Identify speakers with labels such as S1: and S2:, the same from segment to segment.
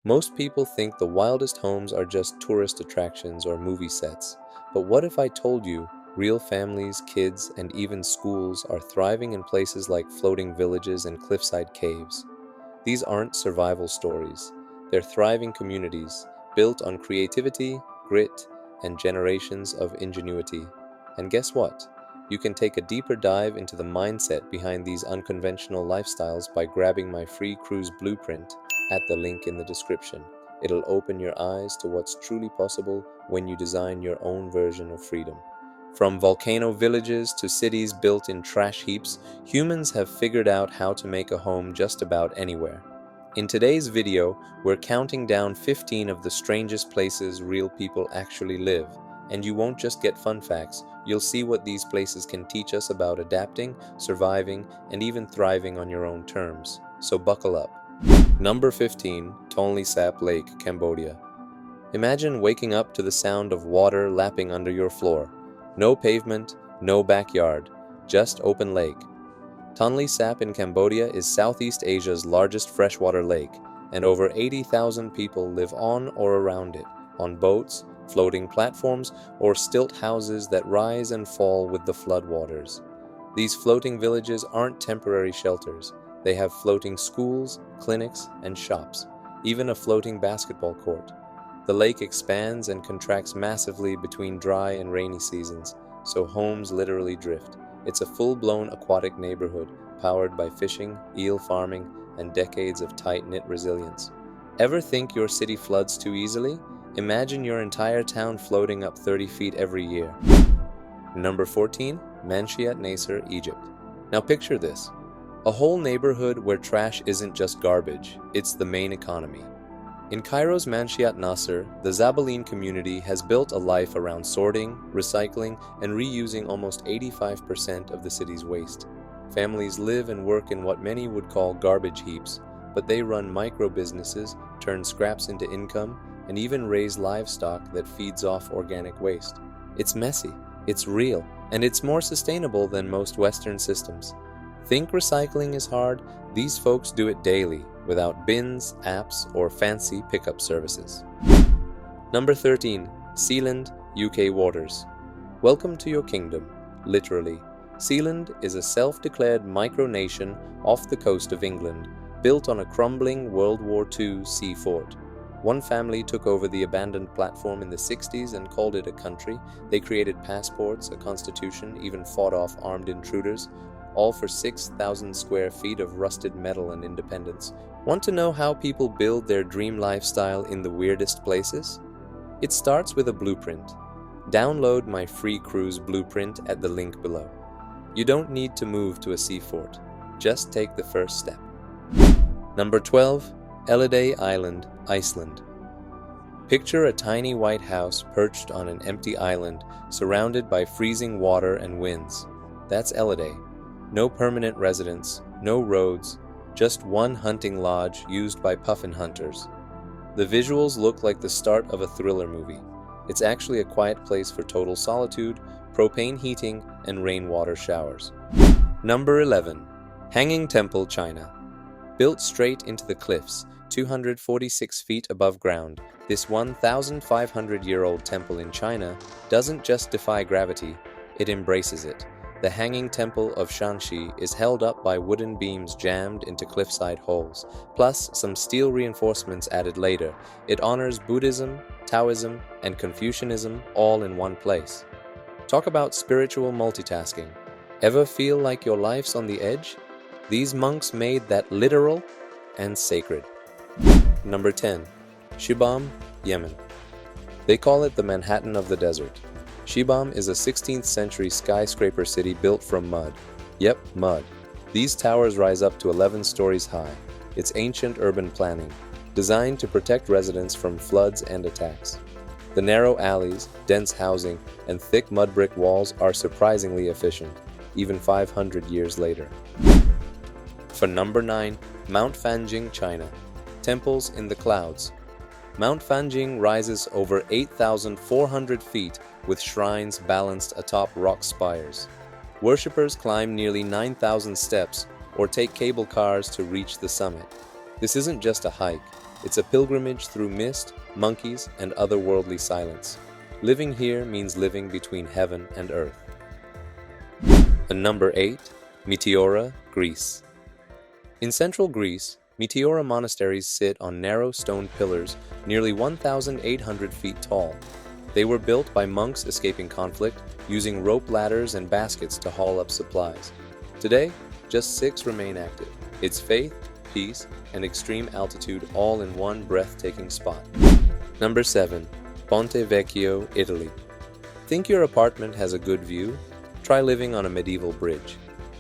S1: Most people think the wildest homes are just tourist attractions or movie sets. But what if I told you real families, kids, and even schools are thriving in places like floating villages and cliffside caves? These aren't survival stories. They're thriving communities built on creativity, grit, and generations of ingenuity. And guess what? You can take a deeper dive into the mindset behind these unconventional lifestyles by grabbing my free cruise blueprint at the link in the description. It'll open your eyes to what's truly possible when you design your own version of freedom. From volcano villages to cities built in trash heaps, humans have figured out how to make a home just about anywhere. In today's video, we're counting down 15 of the strangest places real people actually live. And you won't just get fun facts, you'll see what these places can teach us about adapting, surviving, and even thriving on your own terms. So buckle up. Number 15, Tonle Sap Lake, Cambodia. Imagine waking up to the sound of water lapping under your floor. No pavement, no backyard, just open lake. Tonle Sap in Cambodia is Southeast Asia's largest freshwater lake, and over 80,000 people live on or around it, on boats, floating platforms, or stilt houses that rise and fall with the floodwaters. These floating villages aren't temporary shelters. They have floating schools, clinics, and shops, even a floating basketball court. The lake expands and contracts massively between dry and rainy seasons, so homes literally drift. It's a full-blown aquatic neighborhood, powered by fishing, eel farming, and decades of tight-knit resilience. Ever think your city floods too easily? Imagine your entire town floating up 30 feet every year. Number 14, Manshiyat Nasser, Egypt. Now picture this. A whole neighborhood where trash isn't just garbage, it's the main economy. In Cairo's Manshiyat Nasser, the Zabaleen community has built a life around sorting, recycling, and reusing almost 85% of the city's waste. Families live and work in what many would call garbage heaps, but they run micro-businesses, turn scraps into income, and even raise livestock that feeds off organic waste. It's messy, it's real, and it's more sustainable than most Western systems. Think recycling is hard? These folks do it daily, without bins, apps, or fancy pickup services. Number 13, Sealand, UK waters. Welcome to your kingdom, literally. Sealand is a self-declared micronation off the coast of England, built on a crumbling World War II sea fort. One family took over the abandoned platform in the 60s and called it a country. They created passports, a constitution, even fought off armed intruders, all for 6,000 square feet of rusted metal and independence. Want to know how people build their dream lifestyle in the weirdest places? It starts with a blueprint. Download my free cruise blueprint at the link below. You don't need to move to a sea fort. Just take the first step. Number 12, Elliday Island, Iceland. Picture a tiny white house perched on an empty island, surrounded by freezing water and winds. That's Elliday. No permanent residence, no roads, just one hunting lodge used by puffin hunters. The visuals look like the start of a thriller movie. It's actually a quiet place for total solitude, propane heating, and rainwater showers. Number 11, Hanging Temple, China. Built straight into the cliffs, 246 feet above ground, this 1,500-year-old temple in China doesn't just defy gravity, it embraces it. The Hanging Temple of Shanxi is held up by wooden beams jammed into cliffside holes, plus some steel reinforcements added later. It honors Buddhism, Taoism, and Confucianism all in one place. Talk about spiritual multitasking. Ever feel like your life's on the edge? These monks made that literal and sacred. Number 10, Shibam, Yemen. They call it the Manhattan of the desert. Shibam is a 16th century skyscraper city built from mud. Yep, mud. These towers rise up to 11 stories high. It's ancient urban planning, designed to protect residents from floods and attacks. The narrow alleys, dense housing, and thick mud brick walls are surprisingly efficient, even 500 years later. For number 9, Mount Fanjing, China. Temples in the clouds. Mount Fanjing rises over 8,400 feet with shrines balanced atop rock spires. Worshippers climb nearly 9,000 steps or take cable cars to reach the summit. This isn't just a hike, It's a pilgrimage through mist, monkeys, and otherworldly silence. Living here means living between heaven and earth. And number 8, Meteora, Greece. In central Greece, Meteora monasteries sit on narrow stone pillars nearly 1,800 feet tall. They were built by monks escaping conflict, using rope ladders and baskets to haul up supplies. Today, just 6 remain active. It's faith, peace, and extreme altitude all in one breathtaking spot. Number 7. Ponte Vecchio, Italy. Think your apartment has a good view? Try living on a medieval bridge.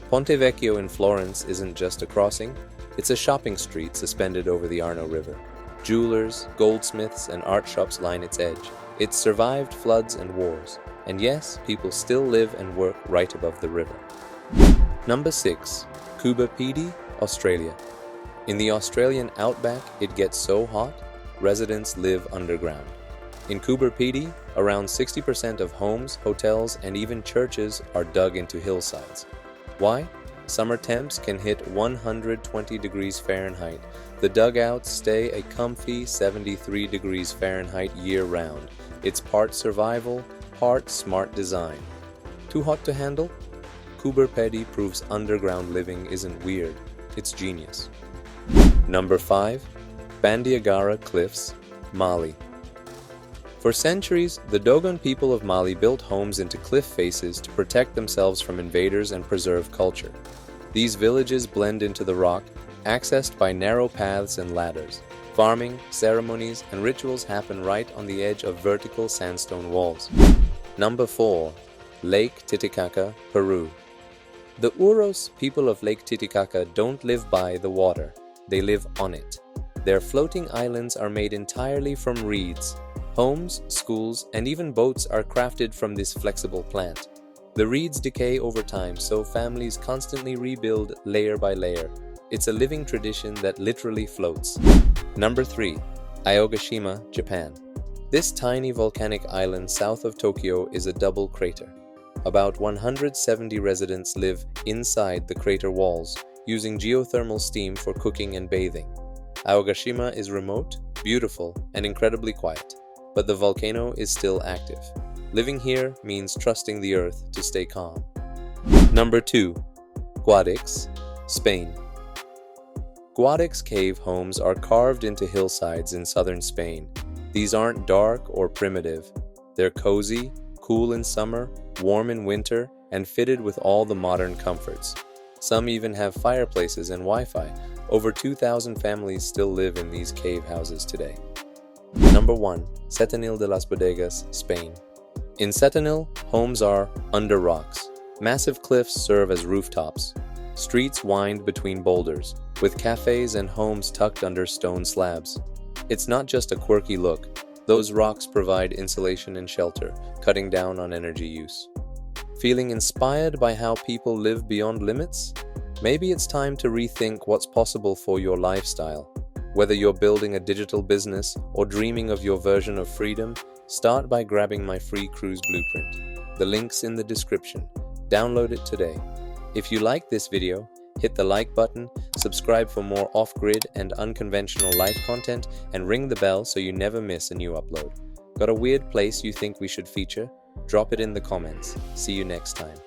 S1: Ponte Vecchio in Florence isn't just a crossing, it's a shopping street suspended over the Arno River. Jewelers, goldsmiths, and art shops line its edge. It's survived floods and wars, and yes, people still live and work right above the river. Number 6. Coober Pedy, Australia. In the Australian outback, it gets so hot, residents live underground. In Coober Pedy, around 60% of homes, hotels, and even churches are dug into hillsides. Why? Summer temps can hit 120 degrees Fahrenheit. The dugouts stay a comfy 73 degrees Fahrenheit year-round. It's part survival, part smart design. Too hot to handle? Coober Pedy proves underground living isn't weird, it's genius. Number 5. Bandiagara Cliffs, Mali. For centuries, the Dogon people of Mali built homes into cliff faces to protect themselves from invaders and preserve culture. These villages blend into the rock, accessed by narrow paths and ladders. Farming, ceremonies, and rituals happen right on the edge of vertical sandstone walls. Number 4. Lake Titicaca, Peru. The Uros people of Lake Titicaca don't live by the water, they live on it. Their floating islands are made entirely from reeds. Homes, schools, and even boats are crafted from this flexible plant. The reeds decay over time, so families constantly rebuild layer by layer. It's a living tradition that literally floats. Number 3. Aogashima, Japan. This tiny volcanic island south of Tokyo is a double crater. About 170 residents live inside the crater walls, using geothermal steam for cooking and bathing. Aogashima is remote, beautiful, and incredibly quiet, but the volcano is still active. Living here means trusting the earth to stay calm. Number 2. Guadix, Spain. Guadix cave homes are carved into hillsides in southern Spain. These aren't dark or primitive. They're cozy, cool in summer, warm in winter, and fitted with all the modern comforts. Some even have fireplaces and Wi-Fi. Over 2,000 families still live in these cave houses today. Number 1. Setenil de las Bodegas, Spain. In Setenil, homes are under rocks. Massive cliffs serve as rooftops. Streets wind between boulders, with cafes and homes tucked under stone slabs. It's not just a quirky look. Those rocks provide insulation and shelter, cutting down on energy use. Feeling inspired by how people live beyond limits? Maybe it's time to rethink what's possible for your lifestyle. Whether you're building a digital business or dreaming of your version of freedom, start by grabbing my free cruise blueprint. The link's in the description. Download it today. If you like this video, hit the like button, subscribe for more off-grid and unconventional life content, and ring the bell so you never miss a new upload. Got a weird place you think we should feature? Drop it in the comments. See you next time.